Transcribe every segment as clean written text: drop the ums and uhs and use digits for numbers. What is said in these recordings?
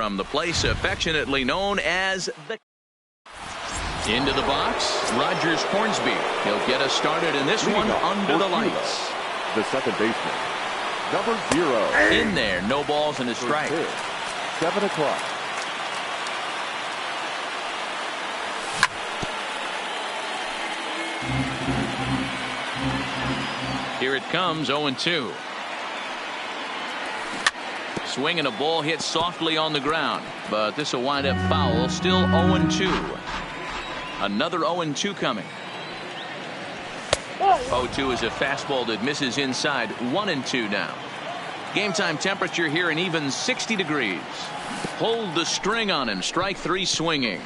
from the place affectionately known as the... Into the box, Rogers Hornsby. He'll get us started in this one under the lights. The second baseman, number 0. In there, no balls and a strike. 7 o'clock. Here it comes, 0-2. Swinging a ball hit softly on the ground, but this will wind up foul. Still 0-2. Another 0-2 coming. 0-2 is a fastball that misses inside. 1-2 now. Game time temperature here an even 60 degrees. Hold the string on him. Strike 3 swinging.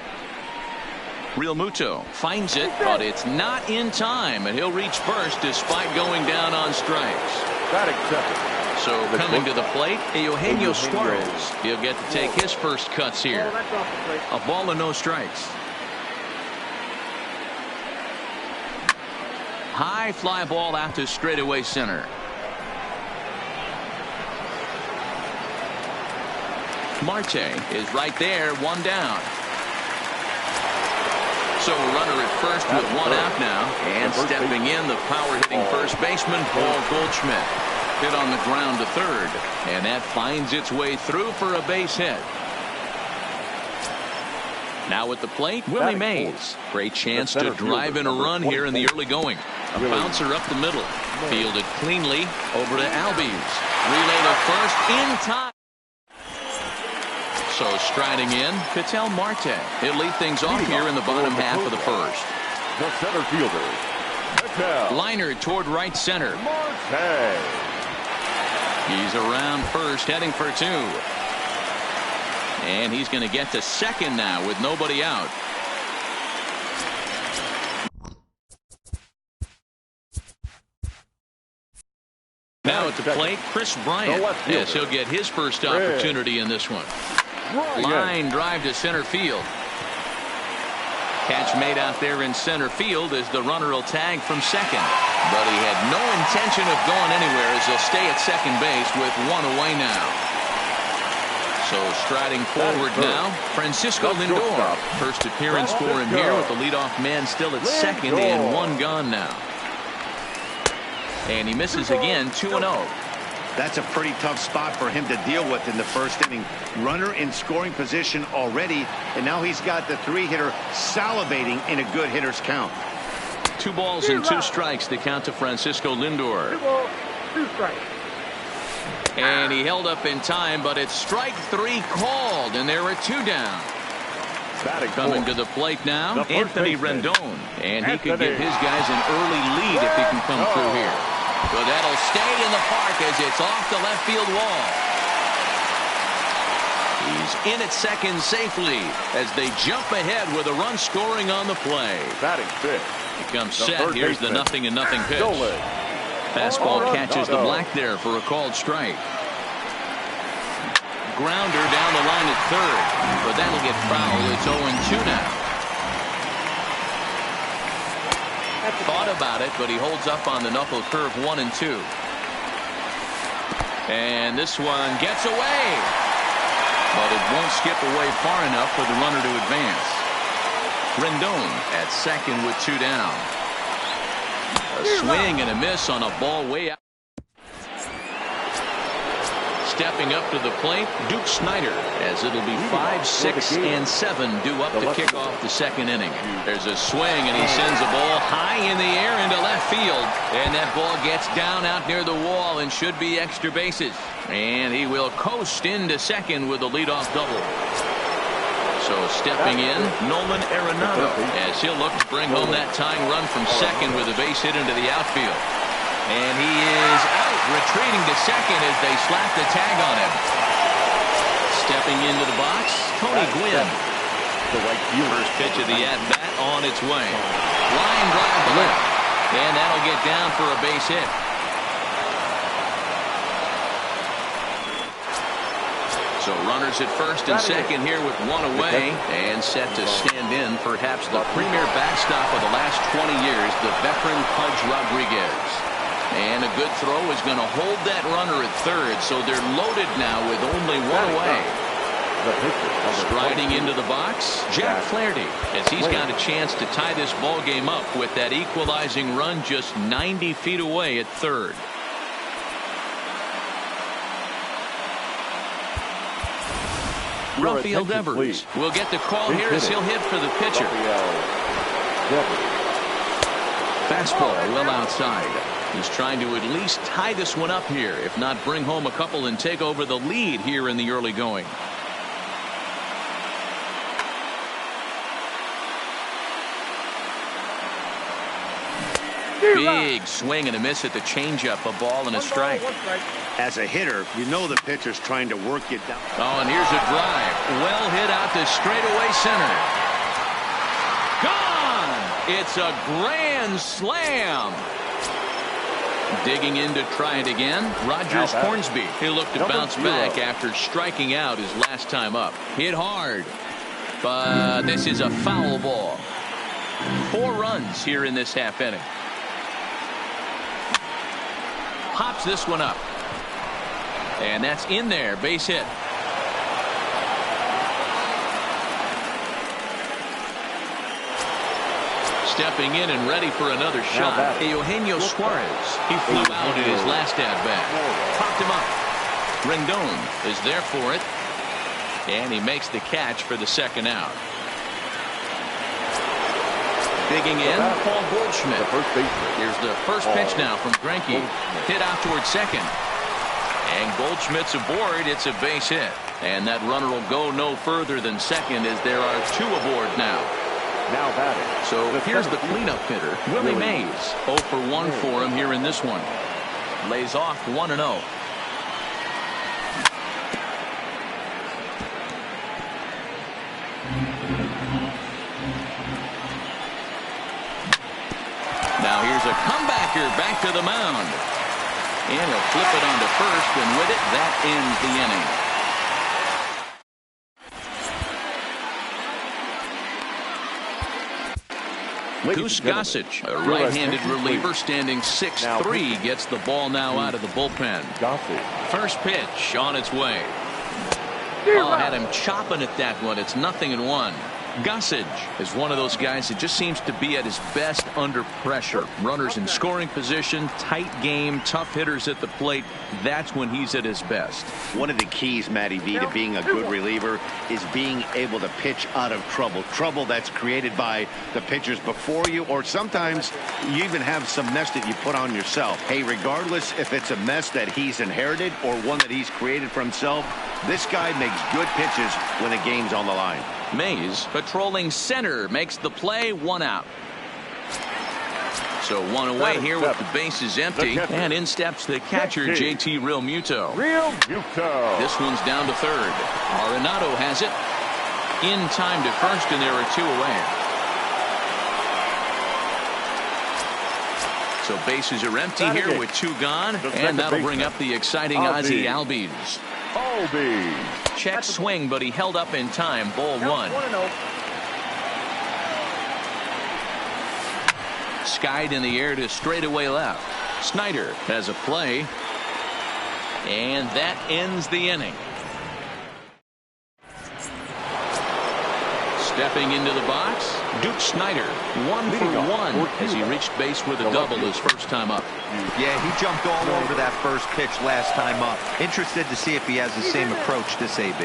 Real Muto finds it, but it's not in time, and he'll reach first despite going down on strikes. That accepted. So coming to the plate, Eugenio Suarez. He'll get to take his first cuts here. A ball and no strikes. High fly ball out to straightaway center. Marte is right there, 1 down. So a runner at first with 1 out now. And stepping in, the power-hitting first baseman, Paul Goldschmidt. Hit on the ground to third. And that finds its way through for a base hit. Now at the plate, Willie Mays. Great chance to drive in a run here in the early going. A bouncer up the middle. Fielded cleanly over to Albies. Relay to first in time. So striding in, Ketel Marte. He'll lead things off here in the bottom half of the first. The center fielder, Ketel. Liner toward right center. Marte. He's around first, heading for 2. And he's going to get to second now with nobody out. Now at the plate, Chris Bryant, as he'll get his first opportunity in this one. Line drive to center field. Catch made out there in center field as the runner will tag from second. But he had no intention of going anywhere as he'll stay at second base with 1 away now. So striding forward now, Francisco Lindor. First appearance for him here with the leadoff man still at second and 1 gone now. And he misses again, 2-0. That's a pretty tough spot for him to deal with in the first inning. Runner in scoring position already, and now he's got the 3-hitter salivating in a good hitter's count. 2 balls and 2 strikes to count to Francisco Lindor. 2 balls, 2 strikes. And he held up in time, but it's strike 3 called, and there are 2 down. Coming to the plate now, Anthony Rendon. And he could give his guys an early lead if he can come through here. But that'll stay in the park as it's off the left field wall. He's in at second safely as they jump ahead with a run scoring on the play. Batting fifth. He comes set. Here's the 0-0 pitch. Fastball catches the black there for a called strike. Grounder down the line at third, but that'll get foul. It's 0-2 now. Thought about it, but he holds up on the knuckle curve 1-2. And this one gets away, but it won't skip away far enough for the runner to advance. Rendon at second with 2 down. A swing and a miss on a ball way out. Stepping up to the plate, Duke Snider, as it'll be 5, 6, and 7 due up to kick off the second inning. There's a swing, and he sends a ball high in the air into left field. And that ball gets down out near the wall and should be extra bases. And he will coast into second with a leadoff double. So stepping in, Nolan Arenado, as he'll look to bring home that tying run from second with a base hit into the outfield. And he is out, retreating to second as they slap the tag on him. Stepping into the box, Tony Gwynn. First pitch of the at-bat on its way. Line drive to left. And that'll get down for a base hit. So runners at first and second here with 1 away. And set to stand in perhaps the premier backstop of the last 20 years, the veteran Pudge Rodriguez. And a good throw is going to hold that runner at third, so they're loaded now with only 1 away. The pitcher, Striding into the box, Jack Flaherty, as he's got a chance to tie this ball game up with that equalizing run just 90 feet away at third. Rafael Devers will get the call here as he'll hit for the pitcher. Fastball well outside. He's trying to at least tie this one up here, if not bring home a couple and take over the lead here in the early going. Big swing and a miss at the changeup, a ball and a strike. As a hitter, you know the pitcher's trying to work you down. Oh, and here's a drive. Well hit out to straightaway center. Gone! It's a grand slam. Digging in to try it again, Rogers Hornsby. He'll look to bounce back after striking out his last time up. Hit hard, but this is a foul ball. 4 runs here in this half inning. Pops this one up. And that's in there, base hit. Stepping in and ready for another shot, Eugenio Suarez. He flew out in his last at-bat. Popped him up. Rendon is there for it. And he makes the catch for the second out. Digging in, Paul Goldschmidt. Here's the first pitch now from Greinke. Hit out towards second. And Goldschmidt's aboard. It's a base hit. And that runner will go no further than second as there are 2 aboard now. So here's the cleanup hitter, Willie Mays. 0 for 1 for him here in this one. Lays off 1-0. Now here's a comebacker back to the mound. And he'll flip it onto first, and with it, that ends the inning. Goose Gossage, a right-handed reliever standing 6'3", gets the ball now out of the bullpen. First pitch on its way. Oh, had him chopping at that one. It's 0-1. Gossage is one of those guys that just seems to be at his best under pressure. Runners in scoring position, tight game, tough hitters at the plate. That's when he's at his best. One of the keys, Matty V, to being a good reliever is being able to pitch out of trouble. Trouble that's created by the pitchers before you, or sometimes you even have some mess that you put on yourself. Hey, regardless if it's a mess that he's inherited or one that he's created for himself, this guy makes good pitches when the game's on the line. Mays patrolling center makes the play, 1 out. So 1 away here with the bases empty, and in steps the catcher JT Realmuto. This one's down to third. Arenado has it in time to first, and there are 2 away. So bases are empty here with 2 gone, and that'll bring up the exciting Ozzie Albies. Check swing, but he held up in time. Ball 1. Skied in the air to straightaway left. Snyder has a play, and that ends the inning. Stepping into the box, Duke Snyder, 1 for 1 as he reached base with a double his first time up. Yeah, he jumped all over that first pitch last time up. Interested to see if he has the same approach this AB.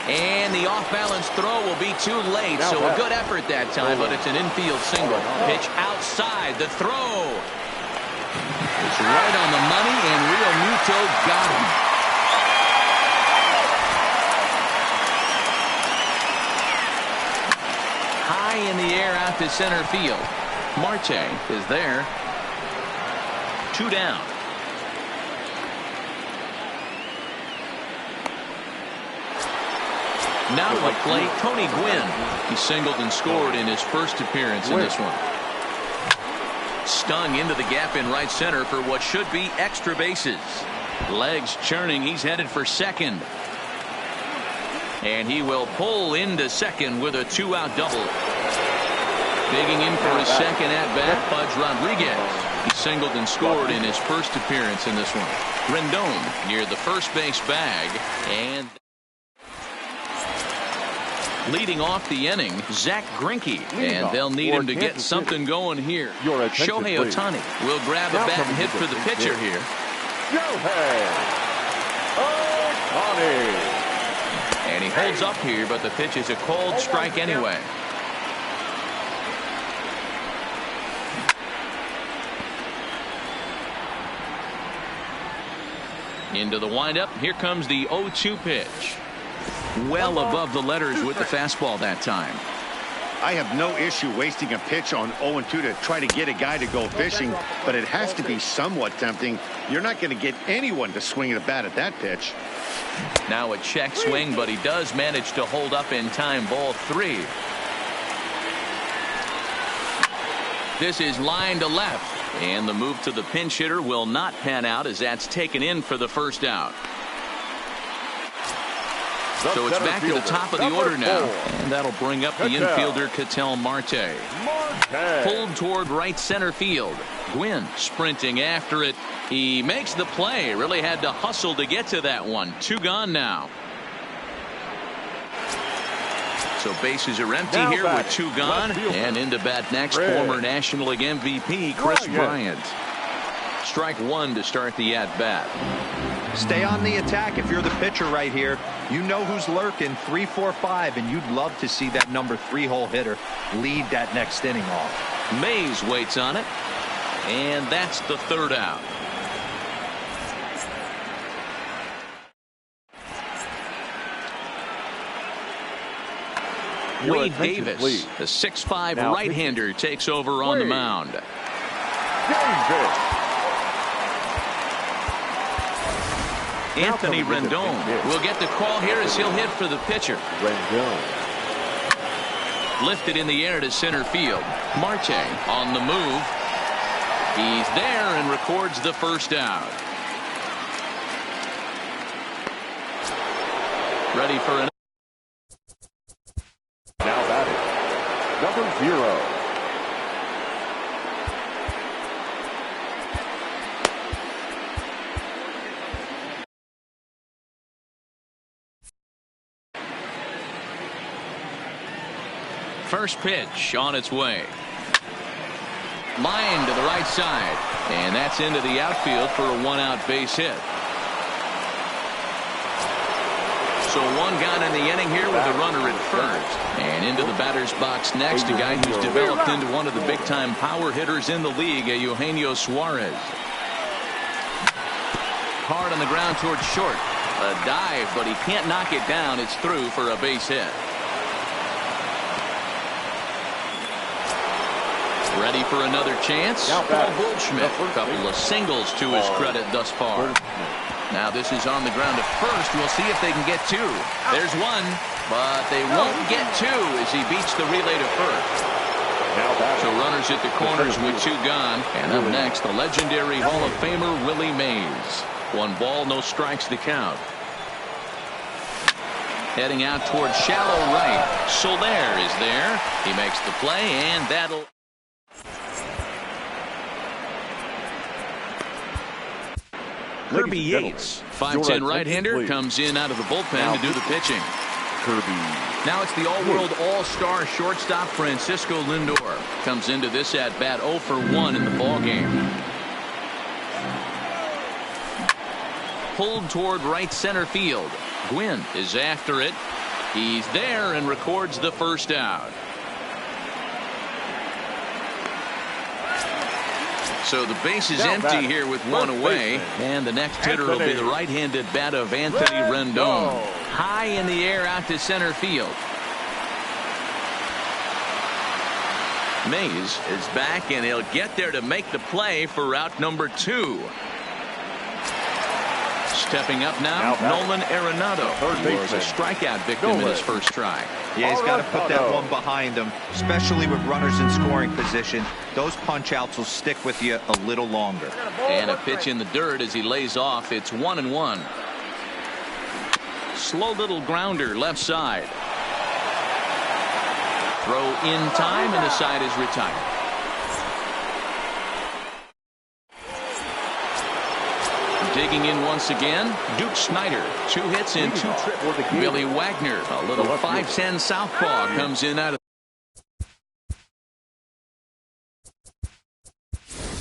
And the off-balance throw will be too late, so a good effort that time, but it's an infield single. Pitch outside, the throw. It's right on the money, and Realmuto got him. High in the air out to center field. Marte is there. 2 down. Now to the plate, Tony Gwynn. He singled and scored in his first appearance in this one. Stung into the gap in right center for what should be extra bases. Legs churning, he's headed for second. And he will pull into second with a 2-out double. Digging in for his second at-bat, Pudge Rodriguez. He singled and scored in his first appearance in this one. Rendon near the first base bag, and Leading off the inning, Zach Greinke, and they'll need him to get something going here. Shohei Ohtani will grab a bat and hit for the pitcher here. Shohei Ohtani. And he holds up here, but the pitch is a cold strike anyway. Into the windup. Here comes the 0-2 pitch. Well above the letters with the fastball that time. I have no issue wasting a pitch on 0-2 to try to get a guy to go fishing, but it has to be somewhat tempting. You're not going to get anyone to swing a bat at that pitch. Now a check swing, but he does manage to hold up in time. Ball 3. This is line to left. And the move to the pinch hitter will not pan out as that's taken in for the first out. So it's back to the top of the order now. And that'll bring up the infielder Ketel Marte. Pulled toward right center field. Gwynn sprinting after it. He makes the play. Really had to hustle to get to that one. 2 gone now. So bases are empty here with 2 gone. And into bat next, former National League MVP Chris Bryant. Strike 1 to start the at-bat. Stay on the attack if you're the pitcher right here. You know who's lurking, 3, 4, 5, and you'd love to see that number 3-hole hitter lead that next inning off. Mays waits on it. And that's the 3rd out. Wade Davis, the 6'5" right-hander, takes over on the mound. Anthony Rendon will get the call here as he'll hit for the pitcher. Lifted in the air to center field. Marte on the move. He's there and records the first out. Ready for an number 0. First pitch on its way. Line to the right side. And that's into the outfield for a 1-out base hit. So 1 gone in the inning here with a runner at first. And into the batter's box next, a guy who's developed into one of the big-time power hitters in the league, Eugenio Suarez. Hard on the ground towards short. A dive, but he can't knock it down. It's through for a base hit. Ready for another chance? Paul Goldschmidt. A couple of singles to his credit thus far. Now this is on the ground at first. We'll see if they can get 2. There's 1, but they won't get 2 as he beats the relay to first. So runners at the corners with 2 gone. And up next, the legendary Hall of Famer Willie Mays. 1 ball, no strikes to count. Heading out towards shallow right. Soler is there. He makes the play, and that'll... Kirby Yates, 5'10" right-hander, comes in out of the bullpen to do the pitching. Now it's the all-world all-star shortstop Francisco Lindor. Comes into this at-bat 0 for 1 in the ballgame. Pulled toward right center field. Gwynn is after it. He's there and records the first out. So the base is empty here with 1 away. And the next hitter will be the right-handed bat of Anthony Rendon. High in the air out to center field. Mays is back, and he'll get there to make the play for out number 2. Stepping up now, Nolan Arenado, who was a strikeout victim in his first try. Yeah, he's got to put that one behind him, especially with runners in scoring position. Those punch-outs will stick with you a little longer. And a pitch in the dirt as he lays off. It's 1-1. Slow little grounder left side. Throw in time, and the side is retired. Digging in once again, Duke Snider. 2 hits and 2 trips. Billy Wagner, a little 5'10" southpaw, comes in out of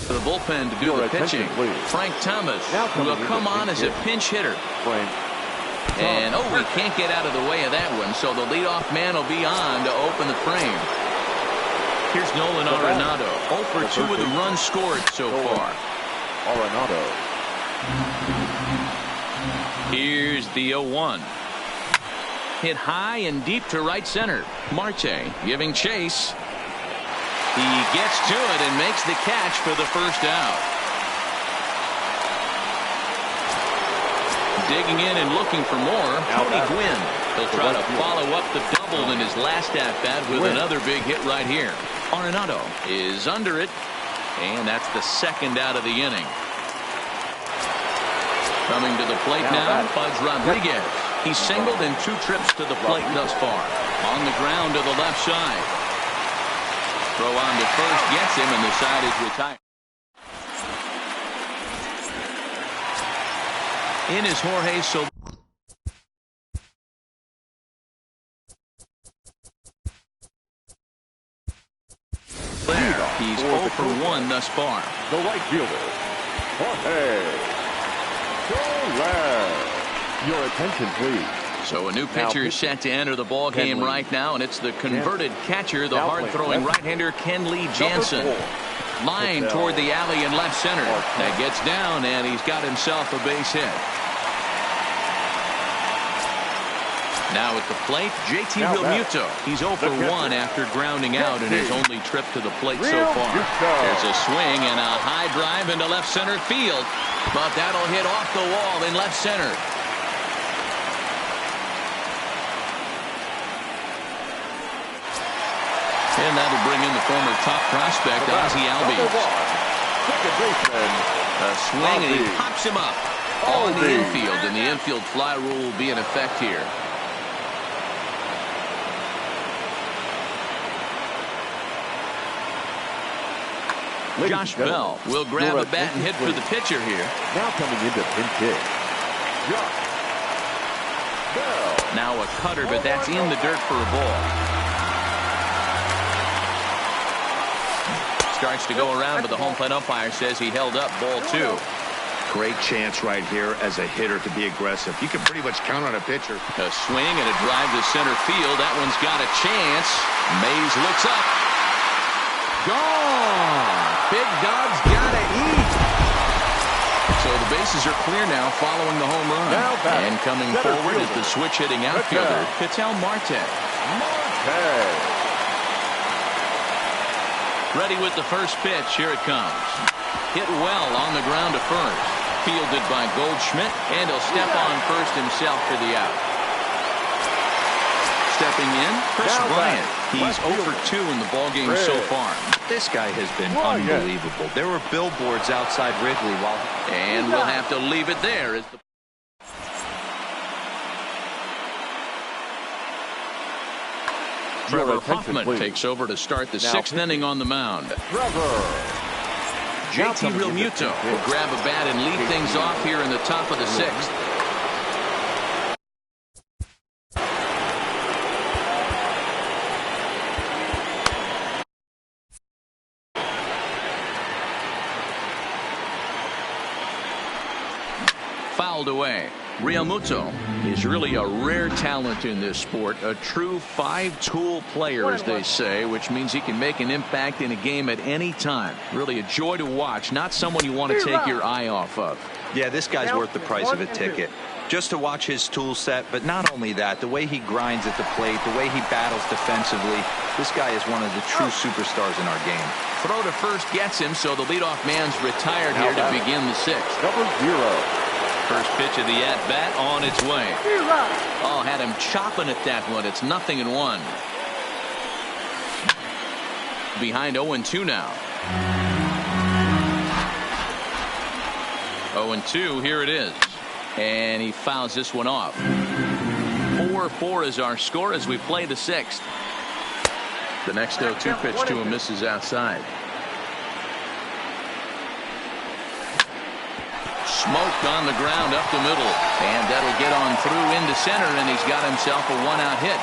the bullpen to do the pitching. Frank Thomas will come on as a pinch hitter. And he can't get out of the way of that one, so the leadoff man will be on to open the frame. Here's Nolan Arenado, 0 for 2 with the runs scored so far. Arenado. Here's the 0-1. Hit high and deep to right center. Marte giving chase. He gets to it and makes the catch for the first out. Digging in and looking for more, Tony Gwynn. He'll try to follow up the double in his last at-bat with another big hit right here. Arenado is under it, and that's the second out of the inning. Coming to the plate now, Pudge Rodriguez. He's singled in 2 trips to the plate thus far. On the ground to the left side. Throw on to first gets him, and the side is retired. In is Jorge Soler. He's 0 for 1 thus far. The right fielder, Jorge Soler. Your attention, please. So a new pitcher is set to enter the ball game right now, and it's the converted catcher, the hard-throwing right-hander Kenley Jansen. Line toward the alley in left center. That gets down, and he's got himself a base hit. Now at the plate, JT Realmuto. He's 0 for 1 after grounding out in his only trip to the plate so far. There's a swing and a high drive into left center field, but that'll hit off the wall in left center. And that'll bring in the former top prospect, Ozzie Albies. A swing, and he pops him up on the infield, and the infield fly rule will be in effect here. Josh Bell will grab a bat and hit for the pitcher here. Now coming into pinch hit, Josh Bell. Now a cutter, but that's in the dirt for a ball. Starts to go around, but the home plate umpire says he held up, ball 2. Great chance right here as a hitter to be aggressive. You can pretty much count on a pitcher. A swing and a drive to center field. That one's got a chance. Mays looks up. Gone. Big Dog's gotta eat. So the bases are clear now following the home run. And coming forward is the switch-hitting outfielder, Ketel Marte. Ready with the first pitch. Here it comes. Hit well on the ground to first. Fielded by Goldschmidt, and he'll step on first himself for the out. Stepping in, Chris Bryant. He's 0 for 2 in the ballgame so far. This guy has been unbelievable. There were billboards outside Wrigley and we'll have to leave it there. As the Trevor Hoffman takes over to start the 6th inning on the mound. JT Realmuto will grab a bat and lead things off here in the top of the 6th. Fouled away. Realmuto is really a rare talent in this sport, a true 5-tool player, as they say, which means he can make an impact in a game at any time. Really a joy to watch, not someone you want to take your eye off of. Yeah, this guy's worth the price of a ticket. Just to watch his tool set, but not only that, the way he grinds at the plate, the way he battles defensively, this guy is one of the true superstars in our game. Throw to first gets him, so the leadoff man's retired here to begin the 6th. Number 0. First pitch of the at-bat on its way. Oh, had him chopping at that one. It's 0-1. Behind 0-2 now. 0-2, here it is. And he fouls this one off. 4-4 is our score as we play the 6th. The next 0-2 pitch to him misses outside. smoked on the ground up the middle. And that'll get on through into center, and he's got himself a one-out hit.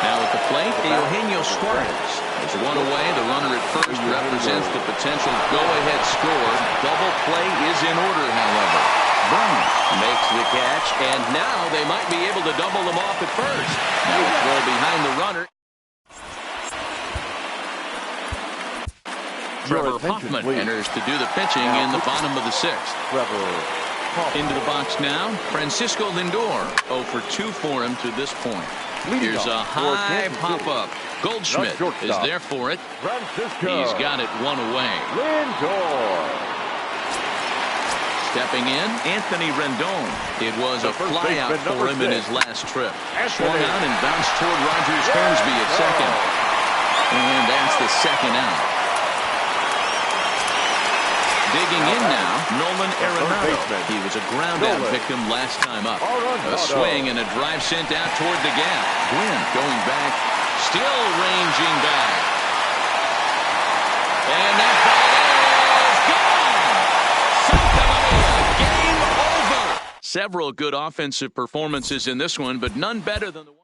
Now at the plate, Eugenio Suarez. There's one away. The runner at first represents the potential go-ahead score. Double play is in order, however. Brown makes the catch, and now they might be able to double them off at first. Now a throw behind the runner. Trevor Hoffman enters to do the pitching in the bottom of the sixth. Into the box now, Francisco Lindor. 0 for 2 for him to this point. Here's a high pop-up. Goldschmidt is there for it. He's got it one away. Stepping in, Anthony Rendon. It was a flyout for him in his last trip. Swung out and bounced toward Rogers Hornsby at second. And that's the second out. Digging in now, Nolan Arenado. He was a ground-out victim last time up. A swing and a drive sent out toward the gap. Gwynn going back, still ranging back. And that ball is gone! Santa Maria, game over! Several good offensive performances in this one, but none better than the one.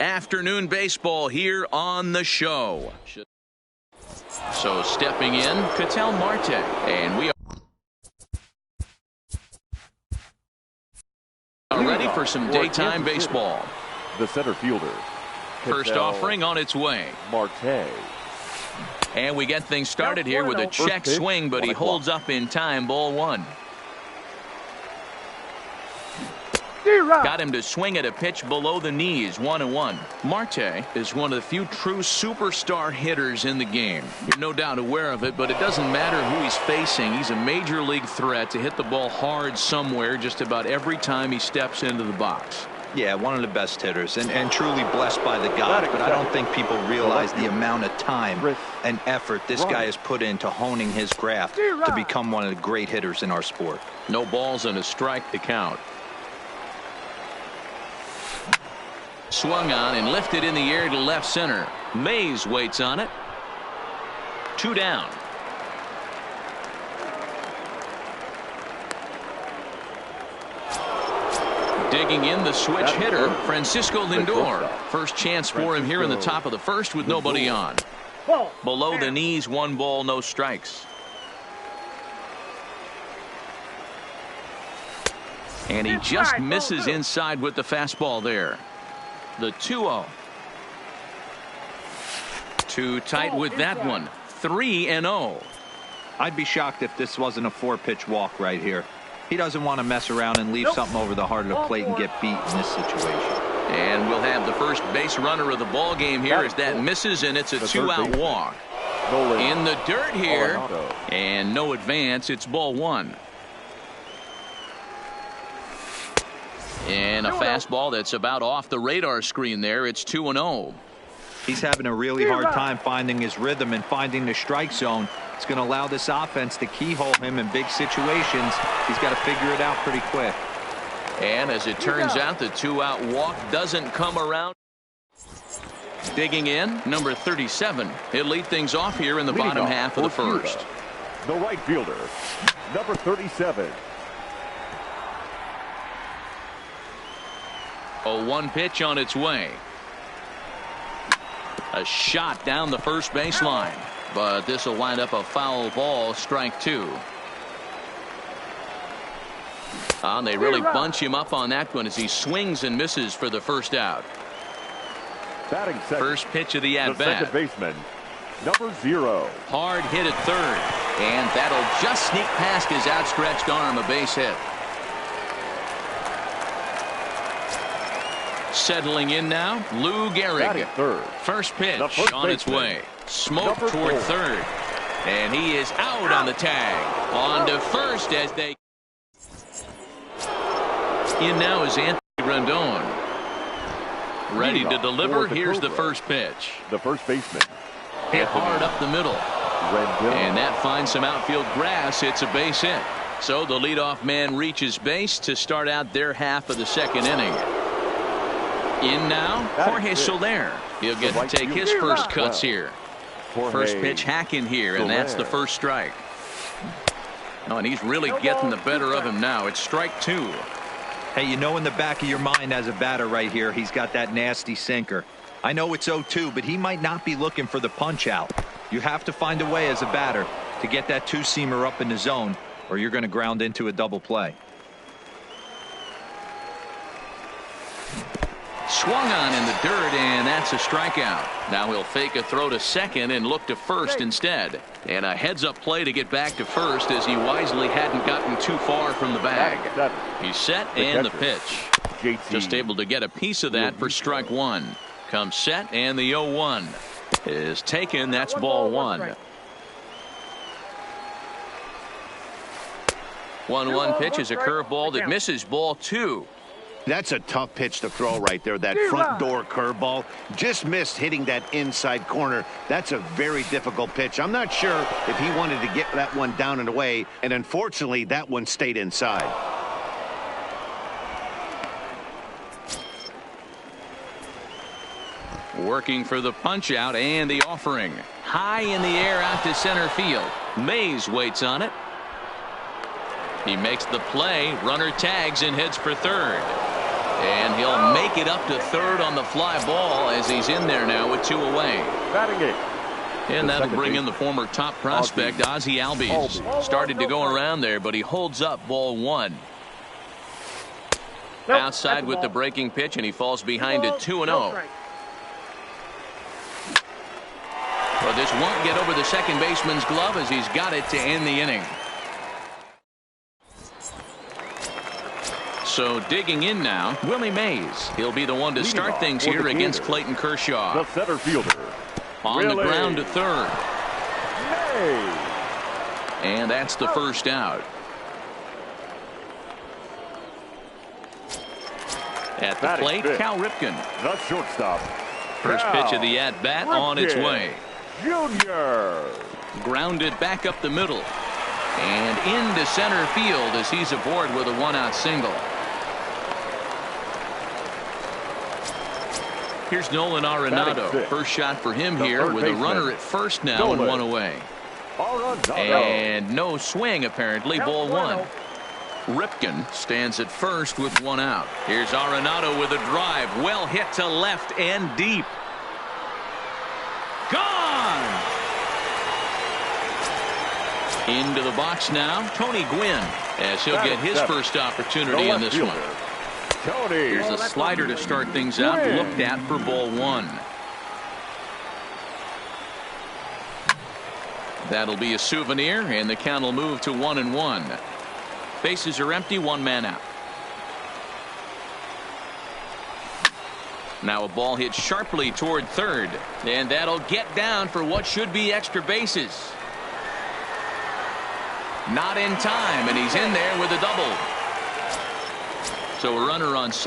Afternoon baseball here on the show. So stepping in, Ketel Marte. And we are ready for some daytime baseball. The center fielder. First offering on its way. Marte. And we get things started here with a check swing, but he holds up in time. Ball one. Got him to swing at a pitch below the knees. 1-1. Marte is one of the few true superstar hitters in the game. You're no doubt aware of it, but it doesn't matter who he's facing. He's a major league threat to hit the ball hard somewhere just about every time he steps into the box. Yeah, one of the best hitters and truly blessed by the gods, but I don't think people realize the amount of time and effort this guy has put into honing his craft to become one of the great hitters in our sport. No balls and a strike to count. Swung on and lifted in the air to left center. Mays waits on it. 2 down. Digging in the switch hitter, Francisco Lindor. First chance for him here in the top of the first with nobody on. Below the knees, 1 ball, no strikes. And he just misses inside with the fastball there. The 2-0. Too tight with that one. 3-0. I'd be shocked if this wasn't a 4-pitch walk right here. He doesn't want to mess around and leave something over the heart of the plate and get beat in this situation. And we'll have the first base runner of the ball game here as that misses, and it's a 2-out walk. In the dirt here, and no advance. It's ball 1. And a fastball that's about off the radar screen there. It's 2-0. He's having a really hard time finding his rhythm and finding the strike zone. It's going to allow this offense to keyhole him in big situations. He's got to figure it out pretty quick. And as it turns out, the 2-out walk doesn't come around. Digging in, number 37. He'll lead things off here in the bottom half of the first. The right fielder, number 37. A 1 pitch on its way. A shot down the first baseline, but this will wind up a foul ball. Strike 2. They really bunch him up on that one as he swings and misses for the first out. Batting second, first pitch of the at-bat. Second baseman, number 0. Hard hit at third, and that'll just sneak past his outstretched arm. A base hit. Settling in now, Lou Gehrig. First pitch on its way. Smoke toward third. And he is out on the tag. On to first as they... In now is Anthony Rendon. Ready to deliver. Here's the first pitch. The first baseman. Hit hard up the middle. And that finds some outfield grass. It's a base hit. So the leadoff man reaches base to start out their half of the second inning. In now, Jorge Soler. He'll get to take his first cuts here. First pitch hack in here, and that's the first strike. Oh, and he's really getting the better of him now. It's strike 2. Hey, you know in the back of your mind as a batter right here, he's got that nasty sinker. I know it's 0-2, but he might not be looking for the punch out. You have to find a way as a batter to get that 2-seamer up in the zone, or you're going to ground into a double play. Swung on in the dirt, and that's a strikeout. Now he'll fake a throw to second and look to first instead. And a heads-up play to get back to first as he wisely hadn't gotten too far from the bag. He's set and the pitch. Just able to get a piece of that for strike 1. Comes set, and the 0-1 is taken. That's ball 1. 1-1 pitch is a curveball that misses. Ball 2. That's a tough pitch to throw right there. That front door curveball just missed hitting that inside corner. That's a very difficult pitch. I'm not sure if he wanted to get that one down and away, and unfortunately that one stayed inside. Working for the punch out and the offering. High in the air out to center field. Mays waits on it. He makes the play. Runner tags and heads for third. And he'll make it up to third on the fly ball as he's in there now with 2 away. Batting it. And that'll bring in the former top prospect, Ozzie Albies. Started to go around there, but he holds up ball 1. Outside with the breaking pitch, and he falls behind at 2-0. But this won't get over the second baseman's glove as he's got it to end the inning. So digging in now, Willie Mays. He'll be the one to start things here against Clayton Kershaw. The center fielder. On the ground to third. Mays. And that's the first out. At the plate, Cal Ripken. The shortstop. First pitch of the at-bat on its way. Junior. Grounded back up the middle. And into center field as he's aboard with a 1-out single. Here's Nolan Arenado. First shot for him here with a runner at first now and 1 away. And no swing apparently. Ball 1. Ripken stands at first with 1 out. Here's Arenado with a drive. Well hit to left and deep. Gone! Into the box now, Tony Gwynn, as he'll get his first opportunity in this one. Here's a slider to start things out, looked at for ball 1. That'll be a souvenir, and the count will move to 1-1. Bases are empty, 1 man out. Now a ball hit sharply toward third, and that'll get down for what should be extra bases. Not in time, and he's in there with a double. So a runner on second.